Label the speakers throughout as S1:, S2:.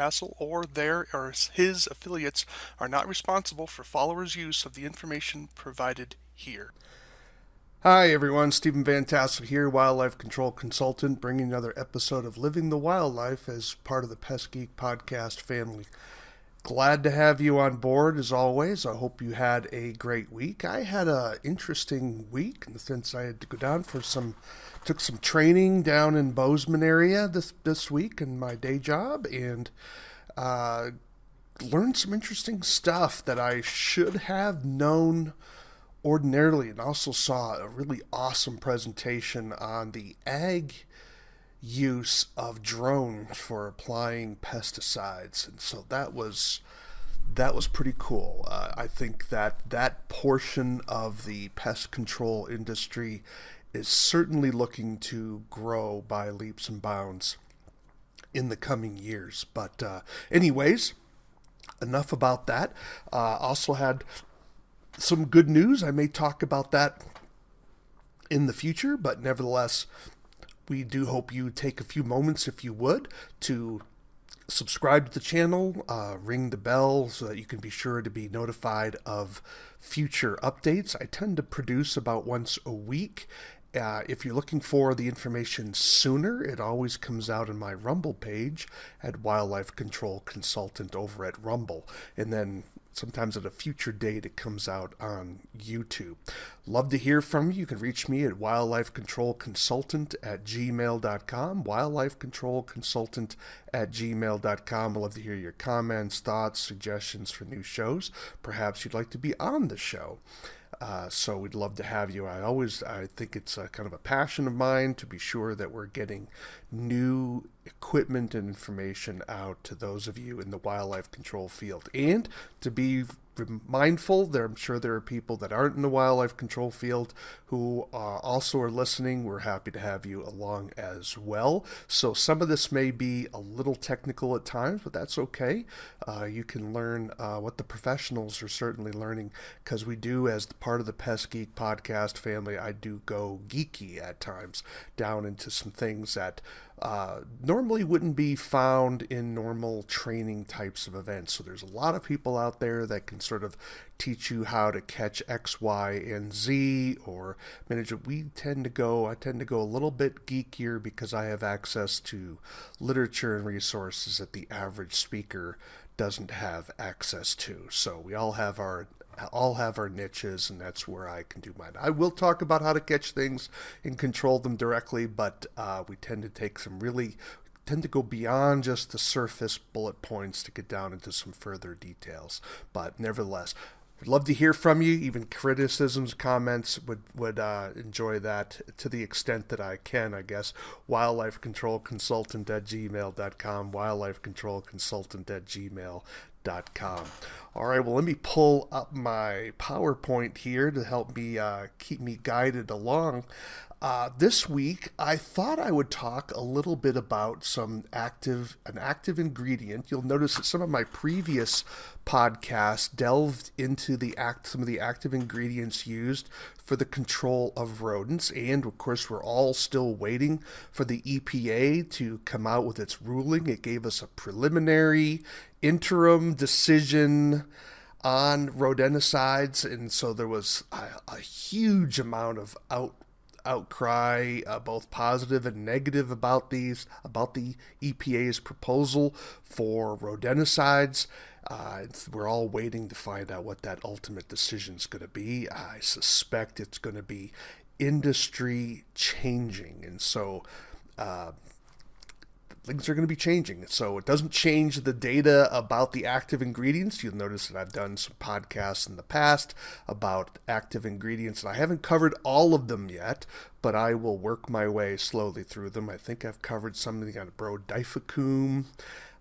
S1: Vantassel or their or his affiliates are not responsible for followers' use of the information provided here. Hi everyone, Stephen Vantassel here, Wildlife Control Consultant, bringing another episode of Living the Wildlife as part of the Pest Geek podcast family. Glad to have you on board as always. I hope you had a great week. I had an interesting week in the sense I had to go down for took some training down in Bozeman area this week in my day job, and learned some interesting stuff that I should have known ordinarily, and also saw a really awesome presentation on the ag use of drones for applying pesticides, and so that was pretty cool. I think that portion of the pest control industry is certainly looking to grow by leaps and bounds in the coming years. But anyways, enough about that. Also had some good news. I may talk about that in the future, but nevertheless, we do hope you take a few moments, if you would, to subscribe to the channel, ring the bell so that you can be sure to be notified of future updates. I tend to produce about once a week. If you're looking for the information sooner, it always comes out on my Rumble page at Wildlife Control Consultant over at Rumble. And then sometimes at a future date it comes out on YouTube. Love to hear from you. You can reach me at wildlifecontrolconsultant@gmail.com, wildlifecontrolconsultant@gmail.com. I'd love to hear your comments, thoughts, suggestions for new shows. Perhaps you'd like to be on the show. So we'd love to have you. I think it's kind of a passion of mine to be sure that we're getting new equipment and information out to those of you in the wildlife control field. And to be mindful, I'm sure there are people that aren't in the wildlife control field who also are listening. We're happy to have you along as well. So some of this may be a little technical at times, but that's okay. You can learn what the professionals are certainly learning, because we do, as part of the Pest Geek podcast family, I do go geeky at times down into some things that normally wouldn't be found in normal training types of events. So there's a lot of people out there that can sort of teach you how to catch X, Y, and Z or manage it. I tend to go a little bit geekier because I have access to literature and resources that the average speaker doesn't have access to. So we all have our niches, and that's where I can do mine. I will talk about how to catch things and control them directly, but we tend to go beyond just the surface bullet points to get down into some further details. But nevertheless, would love to hear from you. Even criticisms, comments, would enjoy that to the extent that I can, I guess. wildlifecontrolconsultant@gmail.com, wildlifecontrolconsultant@gmail.com. All right, well, let me pull up my PowerPoint here to help me keep me guided along. This week, I thought I would talk a little bit about an active ingredient. You'll notice that some of my previous podcasts delved into some of the active ingredients used for the control of rodents, and of course, we're all still waiting for the EPA to come out with its ruling. It gave us a preliminary interim decision on rodenticides, and so there was a huge amount of outcry, both positive and negative, about the EPA's proposal for rodenticides. We're all waiting to find out what that ultimate decision is going to be. I suspect it's going to be industry changing, and so things are going to be changing. So it doesn't change the data about the active ingredients. You'll notice that I've done some podcasts in the past about active ingredients, and I haven't covered all of them yet, but I will work my way slowly through them. I think I've covered something on brodifacoum.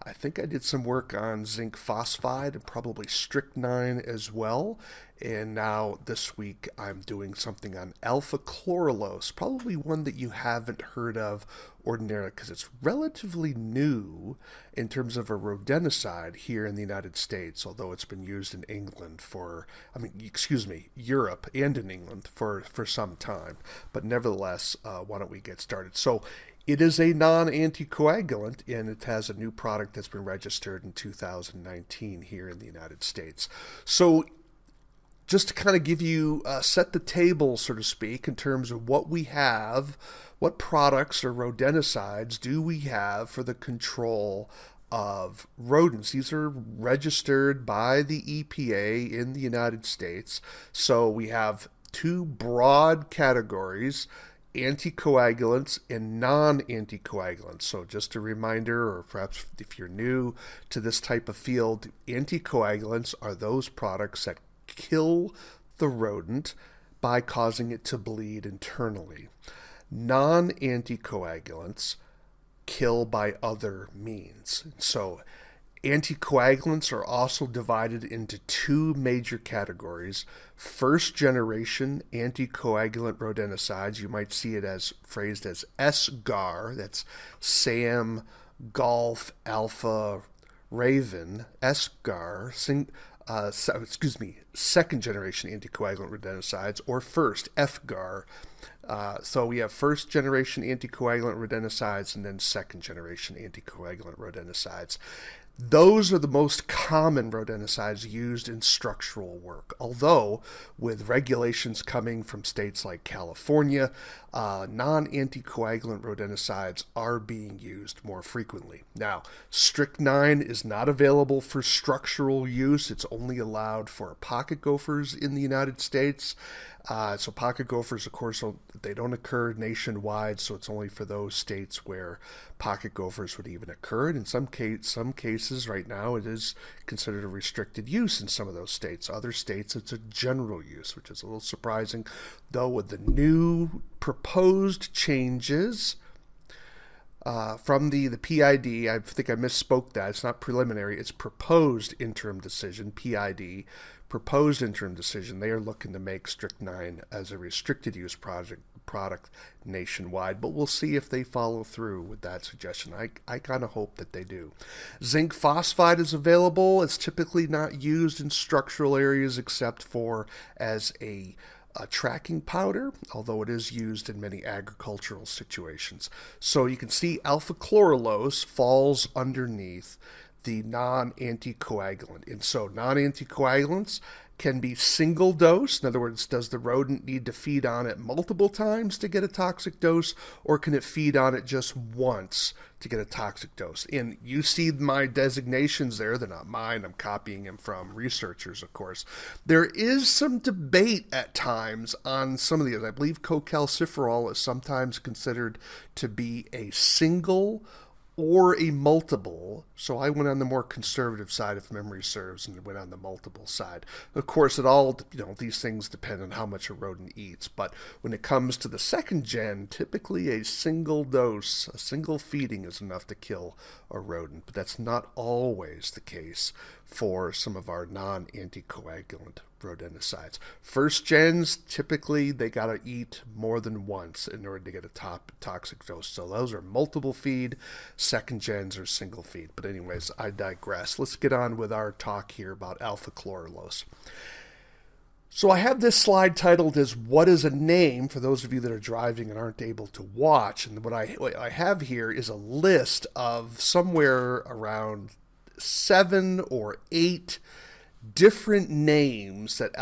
S1: I think I did some work on zinc phosphide and probably strychnine as well. And now this week I'm doing something on Alpha Chloralose, probably one that you haven't heard of ordinarily because it's relatively new in terms of a rodenticide here in the United States, although it's been used in Europe and in England for some time. But nevertheless, why don't we get started? So It is a non-anticoagulant, and it has a new product that's been registered in 2019 here in the United States. So just to kind of give you, set the table, so to speak, in terms of what we have, what products or rodenticides do we have for the control of rodents. These are registered by the EPA in the United States. So we have two broad categories: anticoagulants and non-anticoagulants. So just a reminder, or perhaps if you're new to this type of field, anticoagulants are those products that kill the rodent by causing it to bleed internally. Non-anticoagulants kill by other means. So anticoagulants are also divided into two major categories: first generation anticoagulant rodenticides. You might see it as phrased as SGAR, that's Sam, Golf, Alpha, Raven, SGAR, second generation anticoagulant rodenticides, or first, FGAR. So we have first generation anticoagulant rodenticides and then second generation anticoagulant rodenticides. Those are the most common rodenticides used in structural work, although with regulations coming from states like California, non-anticoagulant rodenticides are being used more frequently. Now, strychnine is not available for structural use. It's only allowed for pocket gophers in the United States. So pocket gophers, of course, they don't occur nationwide, so it's only for those states where pocket gophers would even occur. And in some cases right now, it is considered a restricted use in some of those states. Other states, it's a general use, which is a little surprising, though with the new proposed changes from the PID, I think I misspoke that. It's not preliminary, it's proposed interim decision, PID, proposed interim decision. They are looking to make strychnine as a restricted use product nationwide, but we'll see if they follow through with that suggestion. I kind of hope that they do. Zinc phosphide is available. It's typically not used in structural areas except for as a tracking powder, although it is used in many agricultural situations. So you can see alpha chloralose falls underneath the non-anticoagulant. And so non-anticoagulants can be single dose. In other words, does the rodent need to feed on it multiple times to get a toxic dose, or can it feed on it just once to get a toxic dose? And you see my designations there. They're not mine. I'm copying them from researchers, of course. There is some debate at times on some of these. I believe cocalciferol is sometimes considered to be a single or a multiple, so I went on the more conservative side if memory serves and went on the multiple side. Of course, it all, these things depend on how much a rodent eats, but when it comes to the second gen, typically a single dose, a single feeding is enough to kill a rodent, but that's not always the case for some of our non-anticoagulant rodenticides. First gens, typically they got to eat more than once in order to get a toxic dose. So those are multiple feed. Second gens are single feed. But anyways, I digress. Let's get on with our talk here about alpha chloralose. So I have this slide titled as "What is a Name?" for those of you that are driving and aren't able to watch. And what I have here is a list of somewhere around 7 or 8 different names that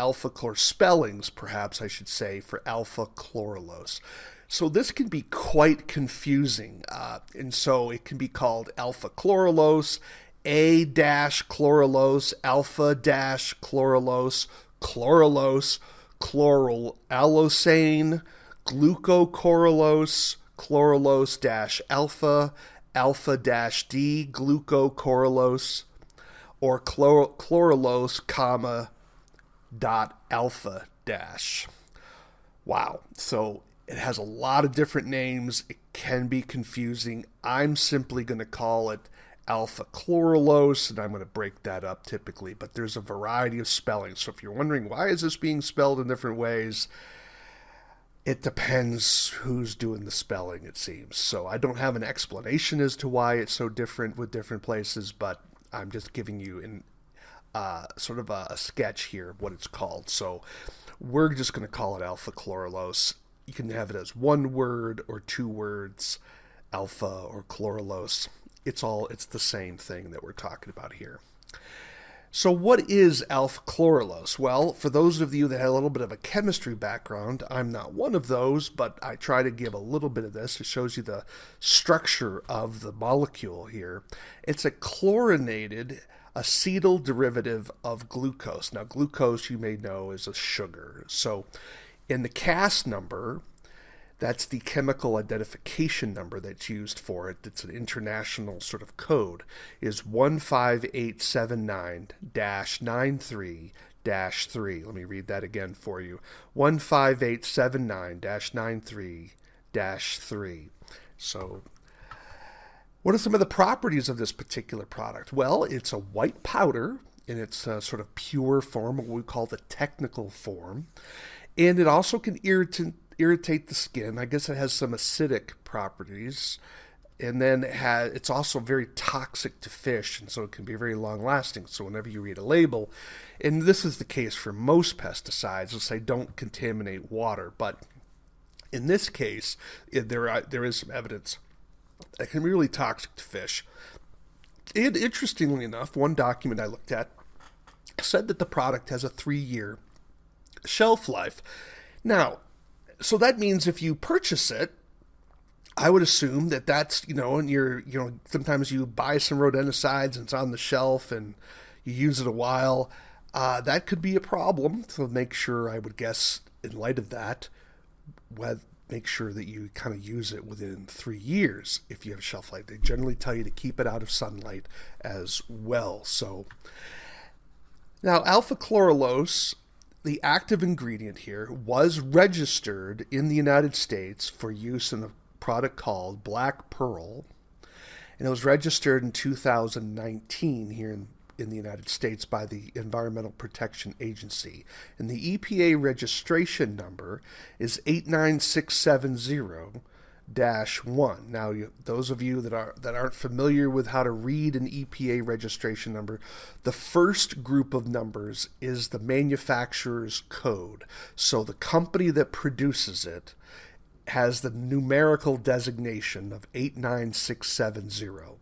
S1: spellings perhaps I should say, for alpha chloralose. So this can be quite confusing. And so it can be called alpha chloralose, A-chloralose, alpha-chloralose, chloralose, chloralosane, glucocoralose, chloralose-alpha, alpha-D, glucocoralose, or chloralose, alpha dash. Wow. So it has a lot of different names. It can be confusing. I'm simply going to call it alpha chloralose, and I'm going to break that up typically, but there's a variety of spellings. So if you're wondering why is this being spelled in different ways, it depends who's doing the spelling, it seems. So I don't have an explanation as to why it's so different with different places, but I'm just giving you sort of a sketch here of what it's called. So we're just going to call it alpha chloralose. You can have it as one word or two words. alpha or chloralose. It's the same thing that we're talking about here. So what is alpha chloralose? Well, for those of you that have a little bit of a chemistry background, I'm not one of those, but I try to give a little bit of this. It shows you the structure of the molecule here. It's a chlorinated acetal derivative of glucose. Now, glucose, you may know, is a sugar. So in the CAS number, that's the chemical identification number that's used for it. It's an international sort of code, is 15879-93-3. Let me read that again for you. 15879-93-3. So what are some of the properties of this particular product? Well, it's a white powder in its sort of pure form, what we call the technical form. And it also can irritate the skin. I guess it has some acidic properties, and then it's also very toxic to fish, and so it can be very long lasting. So whenever you read a label, and this is the case for most pesticides, it'll say don't contaminate water, but in this case there is some evidence that can be really toxic to fish. And interestingly enough, one document I looked at said that the product has a 3-year shelf life. Now, so that means if you purchase it, I would assume that that's, and sometimes you buy some rodenticides and it's on the shelf and you use it a while. That could be a problem. So make sure, I would guess, in light of that, make sure that you kind of use it within 3 years if you have a shelf life. They generally tell you to keep it out of sunlight as well. So now, alpha chloralose, the active ingredient here, was registered in the United States for use in a product called Black Pearl, and it was registered in 2019 here in the United States by the Environmental Protection Agency. And the EPA registration number is 89670-1. Now, those of you that aren't familiar with how to read an EPA registration number, the first group of numbers is the manufacturer's code. So the company that produces it has the numerical designation of 89670.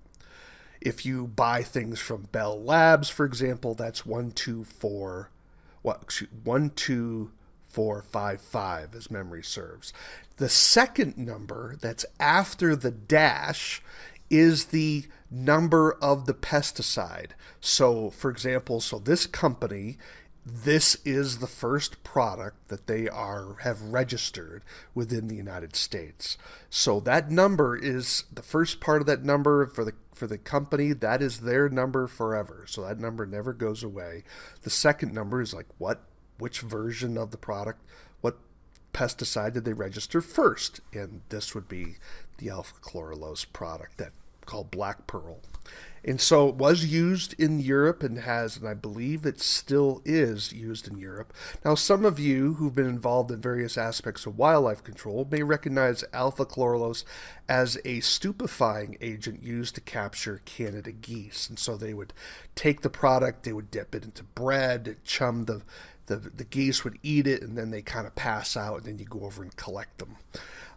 S1: If you buy things from Bell Labs, for example, that's 12455, as memory serves. The second number that's after the dash is the number of the pesticide. So, for example, this company, this is the first product that they have registered within the United States. So that number is the first part of that number for the company. That is their number forever. So that number never goes away. The second number is which version of the product, what pesticide did they register first? And this would be the alpha chloralose product called Black Pearl. And so it was used in Europe and I believe it still is used in Europe. Now, some of you who've been involved in various aspects of wildlife control may recognize alpha chloralose as a stupefying agent used to capture Canada geese. And so they would take the product, they would dip it into bread, chum the geese would eat it, and then they kind of pass out, and then you go over and collect them.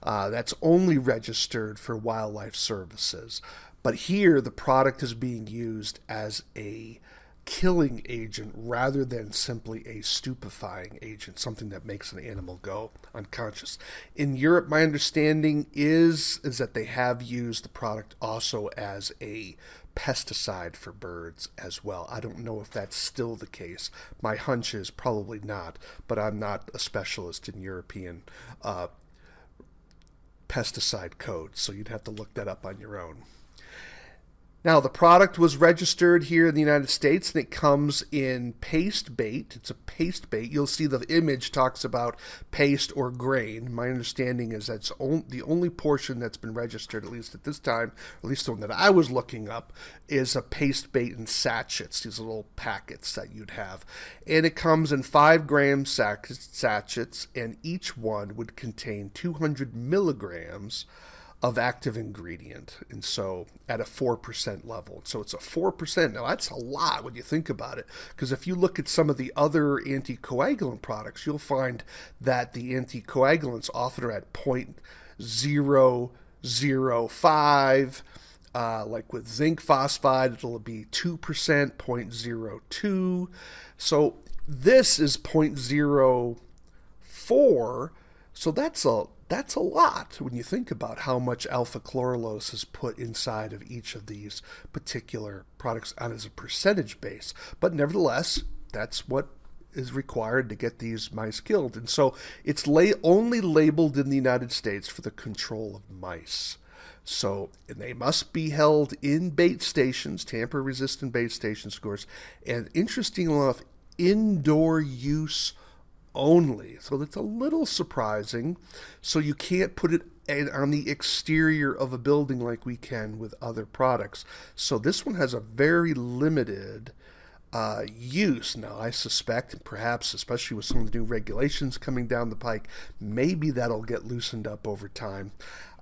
S1: That's only registered for wildlife services. But here, the product is being used as a killing agent rather than simply a stupefying agent, something that makes an animal go unconscious. In Europe, my understanding is that they have used the product also as a pesticide for birds as well. I don't know if that's still the case. My hunch is probably not, but I'm not a specialist in European pesticide code, so you'd have to look that up on your own. Now, the product was registered here in the United States, and it comes in paste bait. It's a paste bait. You'll see the image talks about paste or grain. My understanding is that's the only portion that's been registered, at least at this time, at least the one that I was looking up, is a paste bait in satchets, these little packets that you'd have. And it comes in 5-gram satchets, and each one would contain 200 milligrams of active ingredient, and so at a 4% level. So it's a 4%. Now that's a lot when you think about it, because if you look at some of the other anticoagulant products, you'll find that the anticoagulants often are at 0.0 0.05. Like with zinc phosphide, it'll be 2%, 0.02. So this is 0.04. So that's a lot when you think about how much alpha chloralose is put inside of each of these particular products on as a percentage base. But nevertheless, that's what is required to get these mice killed. And so it's only labeled in the United States for the control of mice. So they must be held in bait stations, tamper-resistant bait stations, of course, and interestingly enough, indoor use only. So that's a little surprising. So you can't put it on the exterior of a building like we can with other products. So this one has a very limited use. Now, I suspect, perhaps, especially with some of the new regulations coming down the pike, maybe that'll get loosened up over time.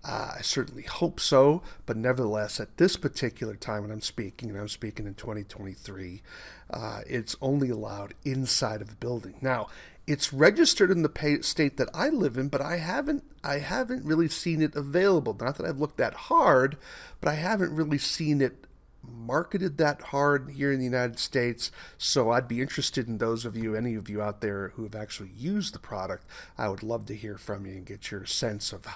S1: I certainly hope so, but nevertheless, at this particular time when I'm speaking, and I'm speaking in 2023, it's only allowed inside of a building. Now, it's registered in the state that I live in, but I haven't really seen it available. Not that I've looked that hard, but I haven't really seen it marketed that hard here in the United States. So I'd be interested in those of you, any of you out there who have actually used the product. I would love to hear from you and get your sense of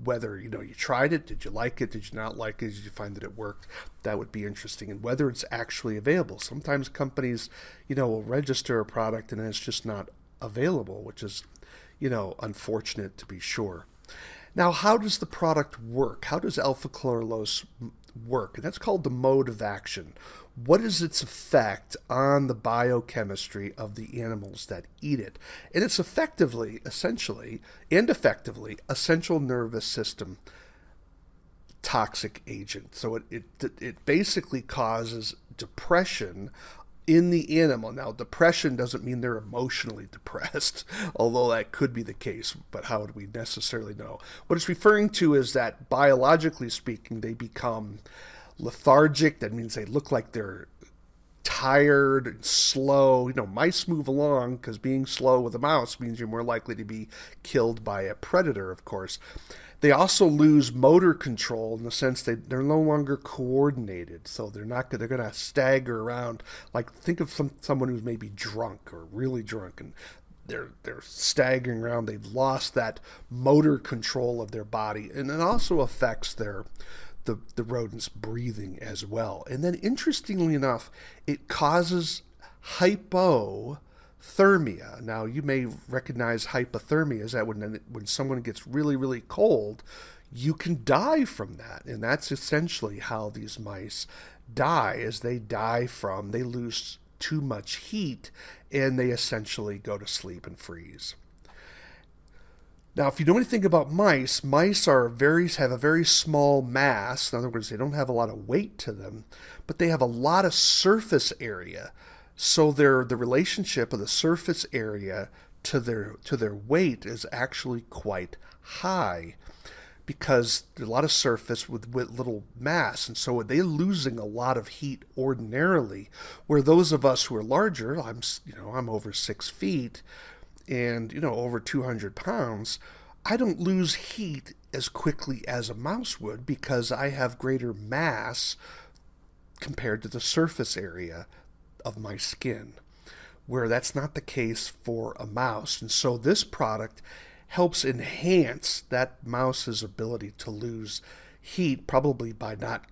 S1: whether, you tried it, did you like it, did you not like it, did you find that it worked? That would be interesting. And whether it's actually available. Sometimes companies, will register a product and then it's just not available, which is, unfortunate to be sure. Now, how does the product work? How does alpha chloralose work? And that's called the mode of action. What is its effect on the biochemistry of the animals that eat it? And it's effectively a central nervous system toxic agent. So it basically causes depression in the animal. Now, depression doesn't mean they're emotionally depressed, although that could be the case, but how would we necessarily know? What it's referring to is that, biologically speaking, they become lethargic. That means they look like they're tired and slow. Mice move along because being slow with a mouse means you're more likely to be killed by a predator, of course. They also lose motor control in the sense that they're no longer coordinated. So they're going to stagger around. Like, think of someone who's maybe drunk or really drunk, and they're staggering around. They've lost that motor control of their body, and it also affects the rodent's breathing as well. And then, interestingly enough, it causes hypothermia. Now, you may recognize hypothermia as that when someone gets really, really cold, you can die from that. And that's essentially how these mice die, is they lose too much heat, and they essentially go to sleep and freeze. Now, if you know anything about mice have a very small mass. In other words, they don't have a lot of weight to them, but they have a lot of surface area. So the relationship of the surface area to their weight is actually quite high, because there's a lot of surface with little mass, and so they're losing a lot of heat ordinarily. Where those of us who are larger, I'm over 6 feet, and over 200 pounds, I don't lose heat as quickly as a mouse would, because I have greater mass compared to the surface area of my skin, where that's not the case for a mouse. And so this product helps enhance that mouse's ability to lose heat, probably by not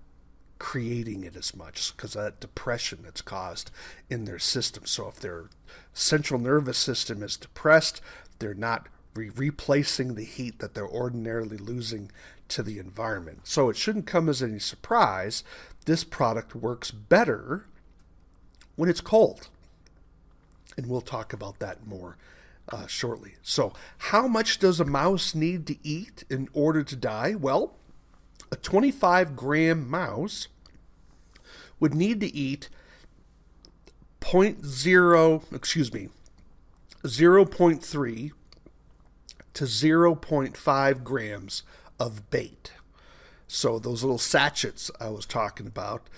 S1: creating it as much, because of that depression that's caused in their system. So if their central nervous system is depressed, they're not replacing the heat that they're ordinarily losing to the environment. So it shouldn't come as any surprise. This product works better when it's cold. And we'll talk about that more shortly. So how much does a mouse need to eat in order to die? Well, a 25-gram mouse would need to eat 0.3 to 0.5 grams of bait. So those little satchets I was talking about,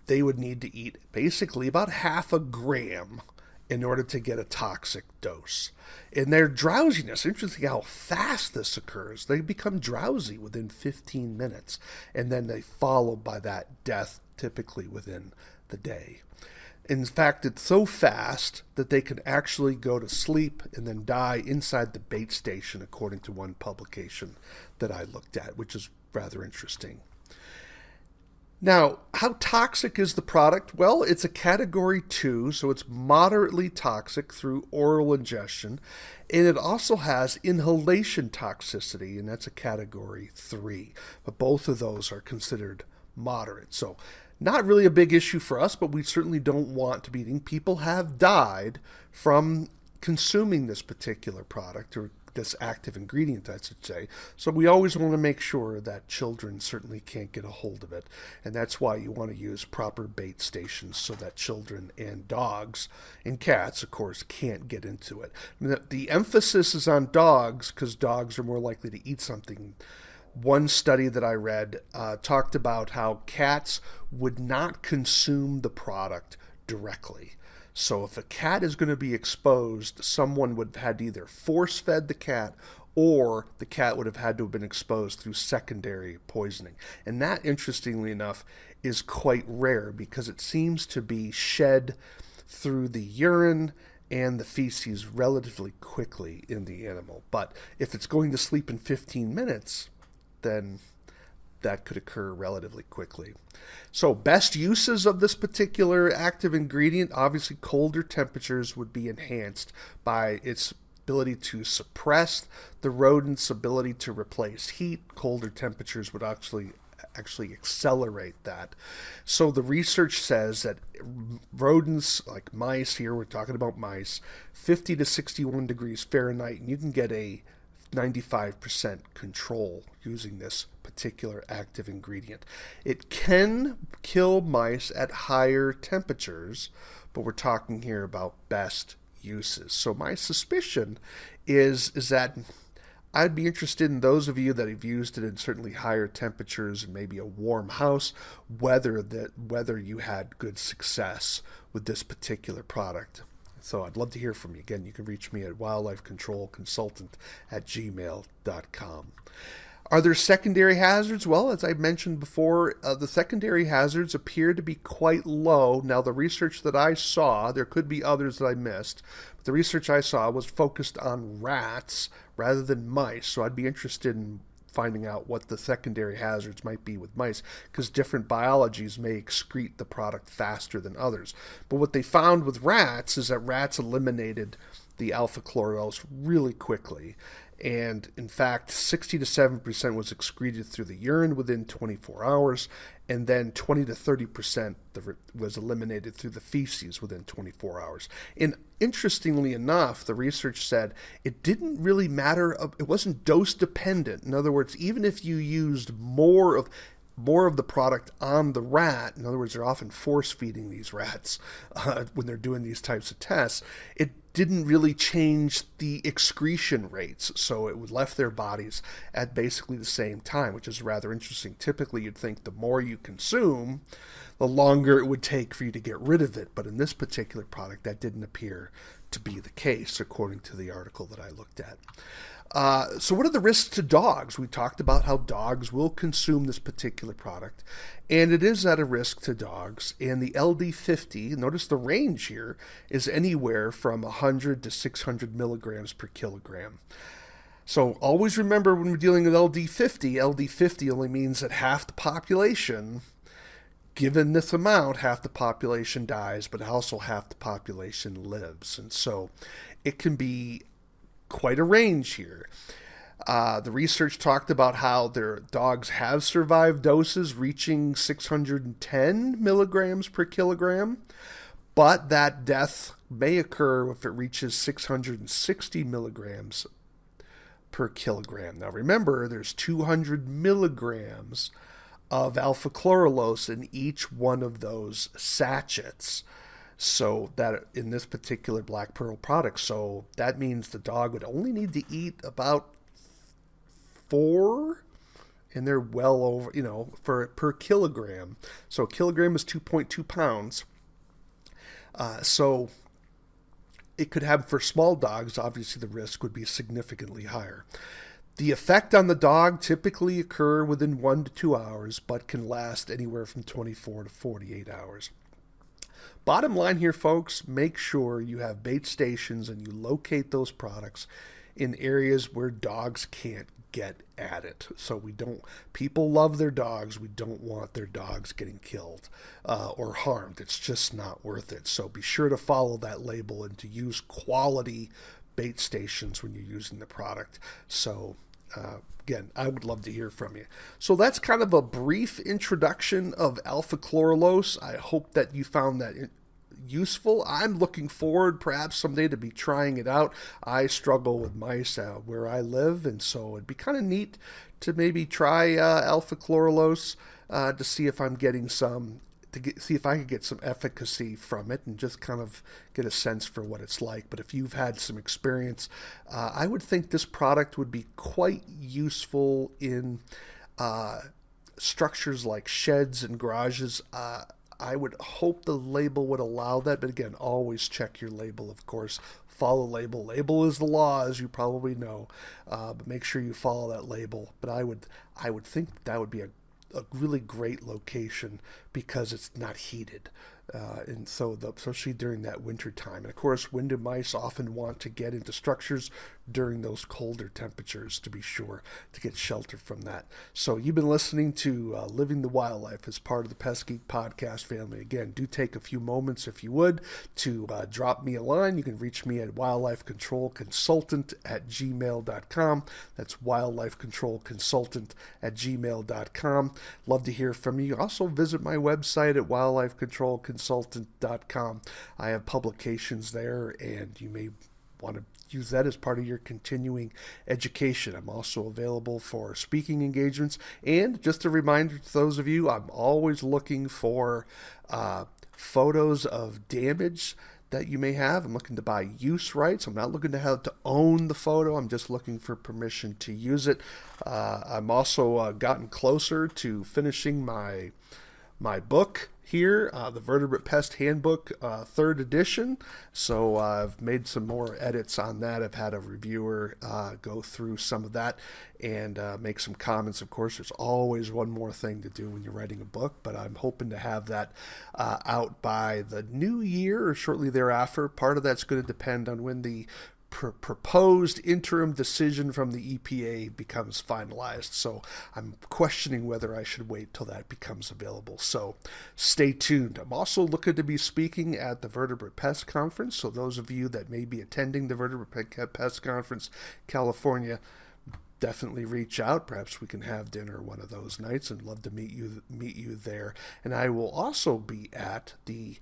S1: they would need to eat basically about half a gram in order to get a toxic dose. And their drowsiness, interesting how fast this occurs. They become drowsy within 15 minutes, and then they follow by that death typically within the day. In fact, it's so fast that they can actually go to sleep and then die inside the bait station, according to one publication that I looked at, which is rather interesting. Now, how toxic is the product? Well, it's a category 2, so it's moderately toxic through oral ingestion, and it also has inhalation toxicity, and that's a category 3. But both of those are considered moderate. So not really a big issue for us, but we certainly don't want to be eating. People have died from consuming this particular product, or this active ingredient, I should say. So we always want to make sure that children certainly can't get a hold of it. And that's why you want to use proper bait stations so that children and dogs and cats, of course, can't get into it. The emphasis is on dogs because dogs are more likely to eat something. One study that I read talked about how cats would not consume the product directly. So if a cat is going to be exposed, someone would have had to either force-fed the cat, or the cat would have had to have been exposed through secondary poisoning. And that, interestingly enough, is quite rare because it seems to be shed through the urine and the feces relatively quickly in the animal. But if it's going to sleep in 15 minutes, then that could occur relatively quickly. So best uses of this particular active ingredient, obviously colder temperatures would be enhanced by its ability to suppress the rodent's ability to replace heat. Colder temperatures would actually accelerate that. So the research says that rodents, like mice here, we're talking about mice, 50 to 61 degrees Fahrenheit, and you can get a 95% control using this particular active ingredient. It can kill mice at higher temperatures, but we're talking here about best uses. So my suspicion is that I'd be interested in those of you that have used it in certainly higher temperatures and maybe a warm house, whether you had good success with this particular product. So I'd love to hear from you. Again, you can reach me at wildlifecontrolconsultant@gmail.com. Are there secondary hazards? Well, as I mentioned before, the secondary hazards appear to be quite low. Now, the research that I saw, there could be others that I missed, but the research I saw was focused on rats rather than mice. So I'd be interested in finding out what the secondary hazards might be with mice, because different biologies may excrete the product faster than others. But what they found with rats is that rats eliminated the alpha chloralose really quickly. And in fact, 60 to 7% was excreted through the urine within 24 hours, and then 20 to 30% was eliminated through the feces within 24 hours. And interestingly enough, the research said it didn't really matter, it wasn't dose dependent. In other words, even if you used more of the product on the rat, in other words, they're often force feeding these rats when they're doing these types of tests, it didn't really change the excretion rates. So it left their bodies at basically the same time, which is rather interesting. Typically, you'd think the more you consume, the longer it would take for you to get rid of it. But in this particular product, that didn't appear to be the case, according to the article that I looked at. So what are the risks to dogs? We talked about how dogs will consume this particular product, and it is at a risk to dogs. And the LD50, notice the range here, is anywhere from 100 to 600 milligrams per kilogram. So always remember when we're dealing with LD50 only means that half the population, given this amount, half the population dies, but also half the population lives. And so it can be quite a range here. The research talked about how their dogs have survived doses reaching 610 milligrams per kilogram, but that death may occur if it reaches 660 milligrams per kilogram. Now remember, there's 200 milligrams of alpha chloralose in each one of those satchets. So that in this particular Black Pearl product, so that means the dog would only need to eat about 4, and they're well over, per kilogram. So a kilogram is 2.2 pounds. So it could have for small dogs. Obviously, the risk would be significantly higher. The effect on the dog typically occur within 1 to 2 hours, but can last anywhere from 24 to 48 hours. Bottom line here, folks, make sure you have bait stations and you locate those products in areas where dogs can't get at it. So people love their dogs. We don't want their dogs getting killed or harmed. It's just not worth it. So be sure to follow that label and to use quality bait stations when you're using the product. So again, I would love to hear from you. So that's kind of a brief introduction of Alpha Chloralose. I hope that you found that useful. I'm looking forward perhaps someday to be trying it out. I struggle with mice where I live, and so it'd be kind of neat to maybe try Alpha Chloralose to see if I'm getting see if I could get some efficacy from it and just kind of get a sense for what it's like. But if you've had some experience, I would think this product would be quite useful in structures like sheds and garages. I would hope the label would allow that, but again, always check your label, of course. Follow label. Label is the law, as you probably know, but make sure you follow that label. But I would think that would be a really great location because it's not heated. And so especially during that winter time. And of course, winter mice often want to get into structures during those colder temperatures, to be sure, to get shelter from that. So you've been listening to Living the Wildlife as part of the Pest Geek podcast family. Again, do take a few moments, if you would, to drop me a line. You can reach me at wildlifecontrolconsultant@gmail.com. That's wildlifecontrolconsultant@gmail.com. Love to hear from you. Also visit my website at wildlifecontrolconsultant.com. I have publications there, and you may want to use that as part of your continuing education. I'm also available for speaking engagements. And just a reminder to those of you, I'm always looking for photos of damage that you may have. I'm looking to buy use rights. I'm not looking to have to own the photo. I'm just looking for permission to use it. I'm also gotten closer to finishing my book here, the Vertebrate Pest Handbook, 3rd edition. So I've made some more edits on that. I've had a reviewer go through some of that and make some comments. Of course, there's always one more thing to do when you're writing a book, but I'm hoping to have that out by the new year or shortly thereafter. Part of that's going to depend on when the proposed interim decision from the EPA becomes finalized. So I'm questioning whether I should wait till that becomes available. So stay tuned. I'm also looking to be speaking at the Vertebrate Pest Conference. So those of you that may be attending the Vertebrate Pest Conference, California, definitely reach out. Perhaps we can have dinner one of those nights, and love to meet you there. And I will also be at the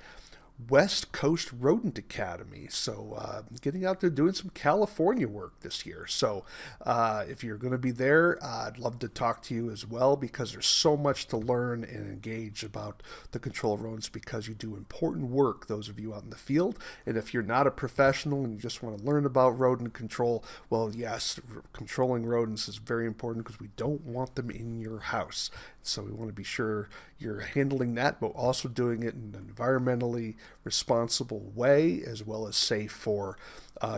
S1: West Coast Rodent Academy. So getting out there doing some California work this year. So if you're going to be there, I'd love to talk to you as well, because there's so much to learn and engage about the control of rodents, because you do important work, those of you out in the field. And if you're not a professional and you just want to learn about rodent control, well, yes, controlling rodents is very important, because we don't want them in your house. So we want to be sure you're handling that, but also doing it in an environmentally responsible way, as well as safe for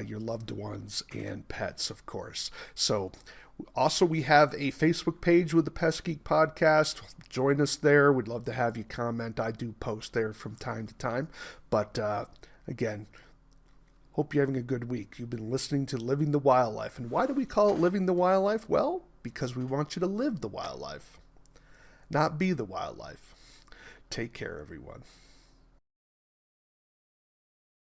S1: your loved ones and pets, of course. So also, we have a Facebook page with the Pest Geek Podcast. Join us there. We'd love to have you comment. I do post there from time to time. But again, hope you're having a good week. You've been listening to Living the Wildlife. And why do we call it Living the Wildlife? Well, because we want you to live the wildlife, not be the wildlife. Take care, everyone.